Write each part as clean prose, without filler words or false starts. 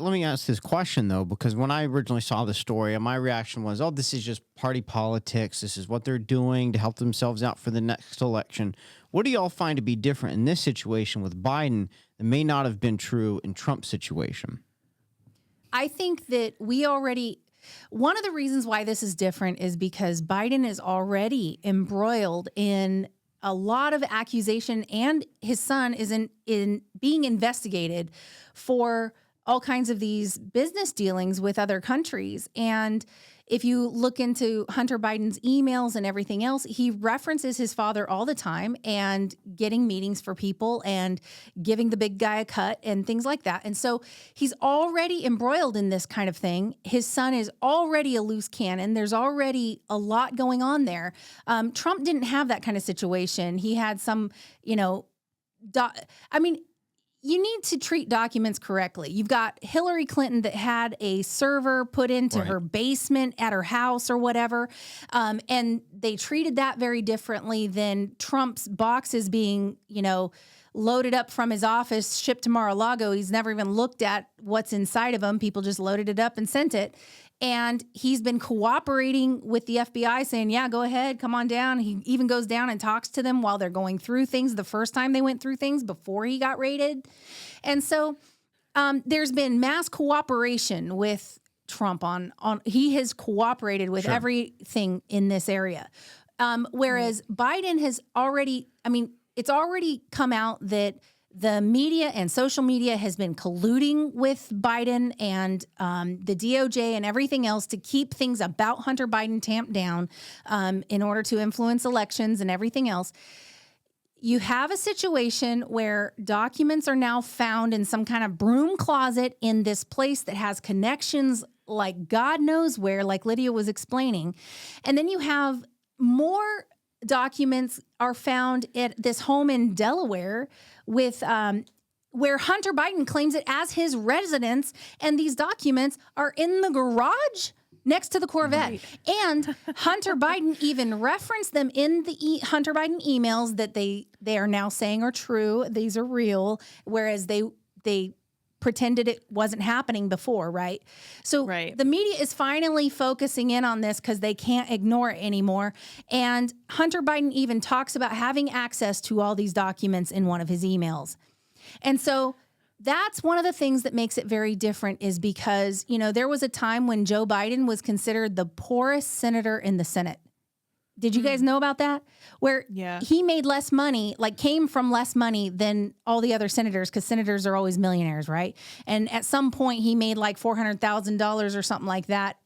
let me ask this question though, because when I originally saw the story, my reaction was, "Oh, this is just party politics. This is what they're doing to help themselves out for the next election." What do y'all find to be different in this situation with Biden that may not have been true in Trump's situation? I think that one of the reasons why this is different is because Biden is already embroiled in a lot of accusation, and his son is in being investigated for all kinds of these business dealings with other countries. And if you look into Hunter Biden's emails and everything else, he references his father all the time and getting meetings for people and giving the big guy a cut and things like that. And so he's already embroiled in this kind of thing. His son is already a loose cannon. There's already a lot going on there. Trump didn't have that kind of situation. He had some, you need to treat documents correctly. You've got Hillary Clinton that had a server put into her basement at her house or whatever, and they treated that very differently than Trump's boxes being, loaded up from his office, shipped to Mar-a-Lago. He's never even looked at what's inside of them. People just loaded it up and sent it. And he's been cooperating with the FBI saying, yeah, go ahead, come on down. He even goes down and talks to them while they're going through things the first time they went through things before he got raided. And so there's been mass cooperation with Trump he has cooperated with everything in this area. Whereas Biden has already, it's already come out that the media and social media has been colluding with Biden and the DOJ and everything else to keep things about Hunter Biden tamped down in order to influence elections and everything else. You have a situation where documents are now found in some kind of broom closet in this place that has connections like God knows where, like Lydia was explaining. And then you have more documents are found at this home in Delaware with where Hunter Biden claims it as his residence, and these documents are in the garage next to the Corvette. Right. And Hunter Biden even referenced them in the Hunter Biden emails that they are now saying are true. These are real, whereas they pretended it wasn't happening before, right? So the media is finally focusing in on this because they can't ignore it anymore. And Hunter Biden even talks about having access to all these documents in one of his emails. And so that's one of the things that makes it very different is because, there was a time when Joe Biden was considered the poorest senator in the Senate. Did you guys know about that? Where he made less money, came from less money than all the other senators, because senators are always millionaires, right? And at some point he made like $400,000 or something like that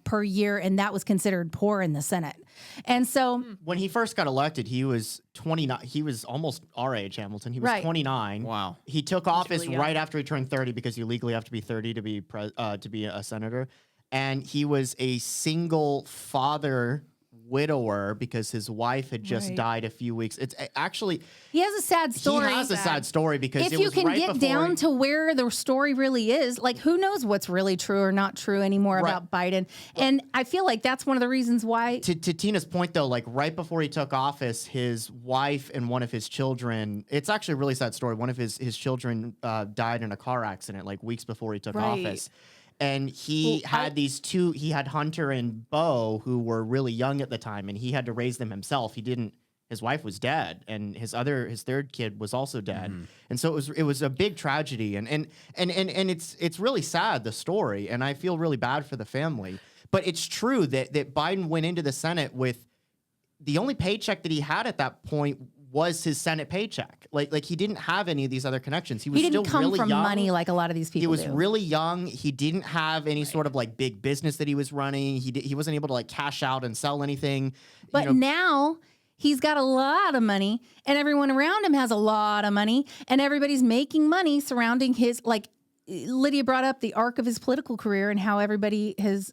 per year, and that was considered poor in the Senate. And so when he first got elected, he was 29. He was almost our age, Hamilton. He was 29. Wow. He took office right after he turned 30 because you legally have to be 30 to be a senator. And he was a single father widower because his wife had just died a few weeks. It's actually he has a sad story. He has a sad story because if you can get down to where the story really is, who knows what's really true or not true anymore about Biden. And I feel like that's one of the reasons why. To Tina's point though, right before he took office, his wife and one of his children, it's actually a really sad story. One of his children died in a car accident weeks before he took office. And he had he had Hunter and Bo, who were really young at the time, and he had to raise them himself. His wife was dead, and his third kid was also dead. Mm-hmm. And so it was a big tragedy. And it's really sad, the story, and I feel really bad for the family. But it's true that Biden went into the Senate with the only paycheck that he had at that point was his Senate paycheck. He didn't have any of these other connections. He didn't come really from young. Money like a lot of these people. He was really young. He didn't have any sort of big business that he was running. He wasn't able to cash out and sell anything. But now he's got a lot of money, and everyone around him has a lot of money, and everybody's making money surrounding his Lydia brought up the arc of his political career and how everybody has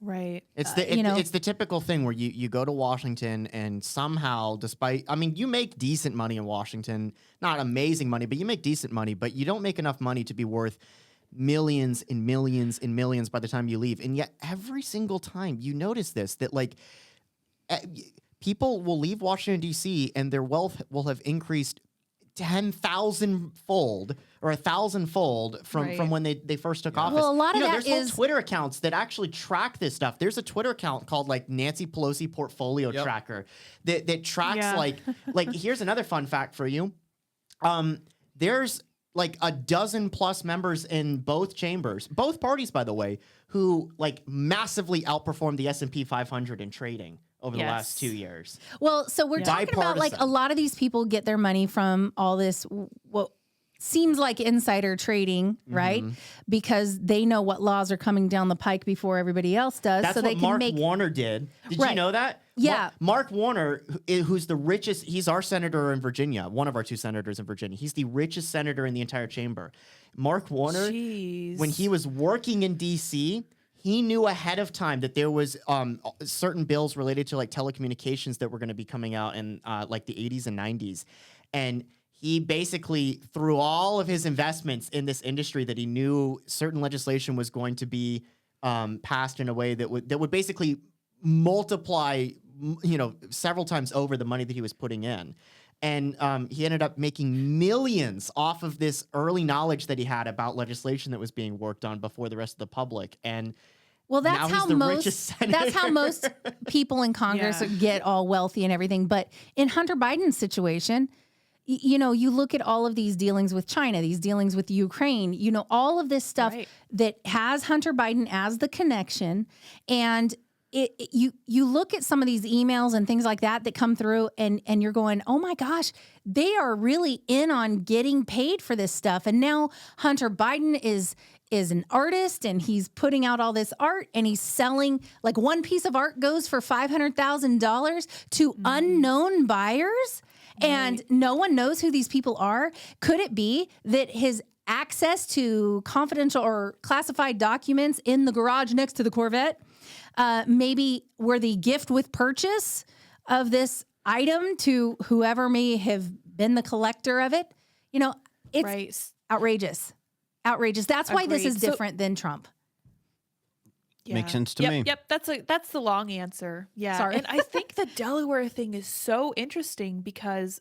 It's the typical thing where you go to Washington and somehow, despite you make decent money in Washington, not amazing money, but you make decent money, but you don't make enough money to be worth millions and millions and millions by the time you leave. And yet every single time you notice this, that people will leave Washington D.C. and their wealth will have increased 10,000-fold or 1,000-fold from when they first took office. Well, a lot of that there's whole is Twitter accounts that actually track this stuff. There's a Twitter account called like Nancy Pelosi Portfolio Tracker that tracks like here's another fun fact for you. There's like a dozen plus members in both chambers, both parties, by the way, who like massively outperformed the S&P 500 in trading over the last 2 years. Well, so we're talking about like a lot of these people get their money from all this, what seems like insider trading, right? Because they know what laws are coming down the pike before everybody else does. That's so they what can Mark make Warner did. Did you know that? Yeah. Mark Warner, who's the richest, he's our senator in Virginia, one of our 2 senators in Virginia. He's the richest senator in the entire chamber. Mark Warner, when he was working in D.C., he knew ahead of time that there was certain bills related to like telecommunications that were going to be coming out in like the 80s and 90s. And he basically, through all of his investments in this industry that he knew certain legislation was going to be passed in a way that would basically multiply, several times over the money that he was putting in. And he ended up making millions off of this early knowledge that he had about legislation that was being worked on before the rest of the public. And that's how most people in Congress get all wealthy and everything. But in Hunter Biden's situation, you look at all of these dealings with China, these dealings with Ukraine, all of this stuff that has Hunter Biden as the connection. And you look at some of these emails and things like that come through and you're going, oh my gosh, they are really in on getting paid for this stuff. And now Hunter Biden is an artist and he's putting out all this art and he's selling, like one piece of art goes for $500,000 to unknown buyers. And no one knows who these people are. Could it be that his access to confidential or classified documents in the garage next to the Corvette maybe were the gift with purchase of this item to whoever may have been the collector of it? It's outrageous. Outrageous. That's why this is different than Trump. Yeah. Makes sense to me. Yep, that's the long answer. Yeah. Sorry. And I think the Delaware thing is so interesting because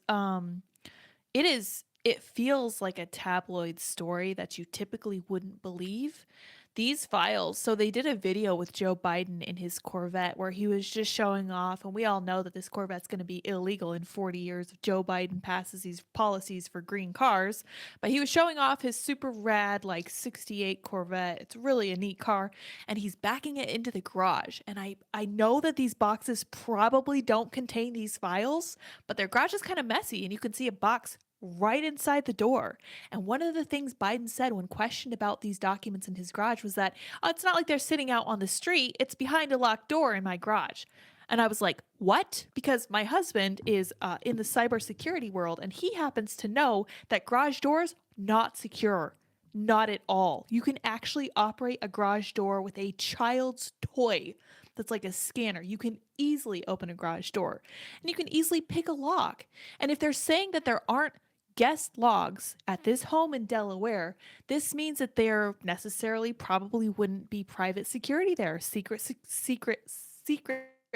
it feels like a tabloid story that you typically wouldn't believe. These files, so they did a video with Joe Biden in his Corvette where he was just showing off, and we all know that this Corvette's going to be illegal in 40 years if Joe Biden passes these policies for green cars, but he was showing off his super rad, like 68 Corvette. It's really a neat car, and he's backing it into the garage, and I know that these boxes probably don't contain these files, but their garage is kind of messy, and you can see a box right inside the door. And one of the things Biden said when questioned about these documents in his garage was that, it's not like they're sitting out on the street. It's behind a locked door in my garage. And I was like, what? Because my husband is in the cybersecurity world, and he happens to know that garage doors, not secure. Not at all. You can actually operate a garage door with a child's toy that's like a scanner. You can easily open a garage door, and you can easily pick a lock. And if they're saying that there aren't guest logs at this home in Delaware, this means that there necessarily probably wouldn't be private security there. Secret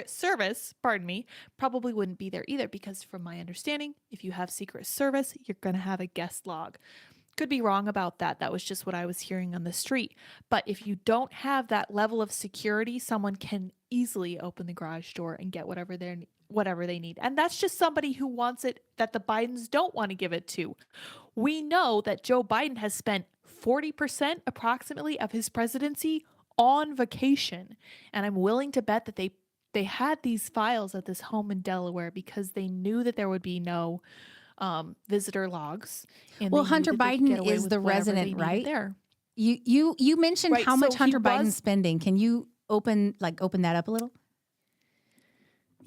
Service, probably wouldn't be there either, because from my understanding, if you have Secret Service, you're going to have a guest log. Could be wrong about that. That was just what I was hearing on the street. But if you don't have that level of security, someone can easily open the garage door and get whatever they need. And that's just somebody who wants it that the Bidens don't want to give it to. We know that Joe Biden has spent 40% approximately of his presidency on vacation. And I'm willing to bet that they had these files at this home in Delaware because they knew that there would be no visitor logs. And well, Hunter Biden is the resident, right? There. You mentioned right, how much so Hunter Biden's spending. Can you open that up a little?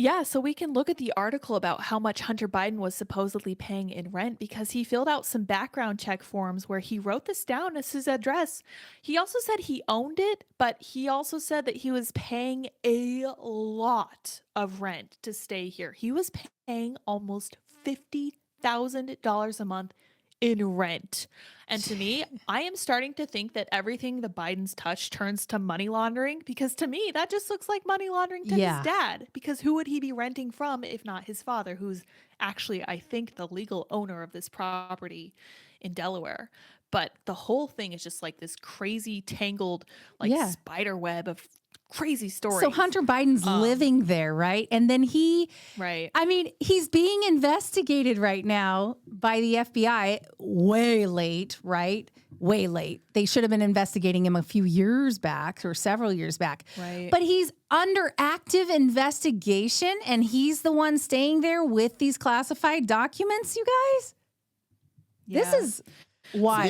Yeah, so we can look at the article about how much Hunter Biden was supposedly paying in rent, because he filled out some background check forms where he wrote this down as his address. He also said he owned it, but he also said that he was paying a lot of rent to stay here. He was paying almost $50,000 a month in rent. And to me, I am starting to think that everything the Bidens touch turns to money laundering, because to me, that just looks like money laundering to Yeah. his dad. Because who would he be renting from if not his father, who's actually, I think, the legal owner of this property in Delaware? But the whole thing is just like this crazy, tangled, like Yeah. spider web of crazy stories. So Hunter Biden's living there, right? And then Right. I mean, he's being investigated right now by the FBI. Way late, right? Way late. They should have been investigating him a few years back or several years back. Right. But he's under active investigation, and he's the one staying there with these classified documents, you guys? Yeah. This is wild.